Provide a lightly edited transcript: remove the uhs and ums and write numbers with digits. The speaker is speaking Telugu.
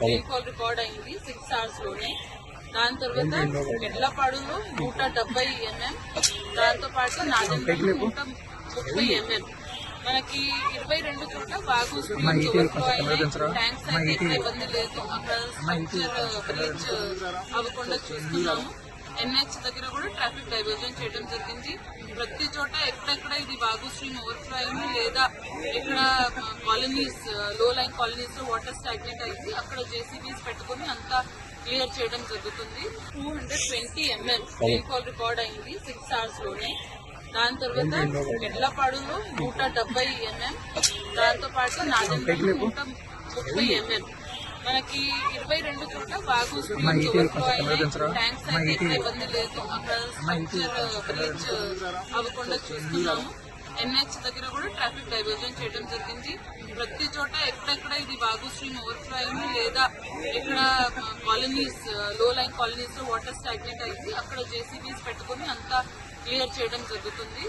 ఫెయిల్ కాల్ రికార్డ్ అయింది 6 hours లోనే. దాని తర్వాత ఎడ్లపాడులో 170 mm, దాంతో పాటు నాదెండ్లలో 130 mm. మనకి 22 చోట్ల బాగు ట్యాంక్స్ అయితే ఇబ్బంది లేదు. అక్కడ స్ట్రక్చర్ బ్రీచ్ అవ్వకుండా చూస్తున్నాము. NH దగ్గర కూడా ట్రాఫిక్ డైవర్జన్ చేయడం జరిగింది. ప్రతి చోట ఎక్కడెక్కడ ఇది బాగు స్ట్రీమ్ ఓవర్ఫ్లో అయింది లేదా ఇక్కడ కాలనీస్ లో లైన్ కాలనీస్ లో వాటర్ స్టాగ్నేట్ అయింది అక్కడ JCBs పెట్టుకుని అంతా క్లియర్ చేయడం జరుగుతుంది. 220 mm ఫెయిల్ కాల్ రికార్డ్ అయింది 6 hours లోనే. దాని తర్వాత ఎడ్లపాడులో 170 mm, దాంతో పాటు నాదెండ్లలో 130 mm. మనకి 22 చోట్ల బాగు ట్యాంక్స్ అయితే ఇబ్బంది లేదు. అక్కడ స్ట్రక్చర్ బ్రీచ్ అవ్వకుండా చూస్తున్నాము. NH దగ్గర కూడా ట్రాఫిక్ డైవర్జన్ చేయడం జరిగింది. ప్రతి చోట ఎక్కడెక్కడ ఇది బాగు స్ట్రీమ్ ఓవర్ఫ్లో అయింది లేదా ఇక్కడ కాలనీస్ లో లైన్ కాలనీస్ లో వాటర్ స్టాగ్నేట్ అయింది అక్కడ JCBs పెట్టుకుని అంతా క్లియర్ చేయడం జరుగుతుంది.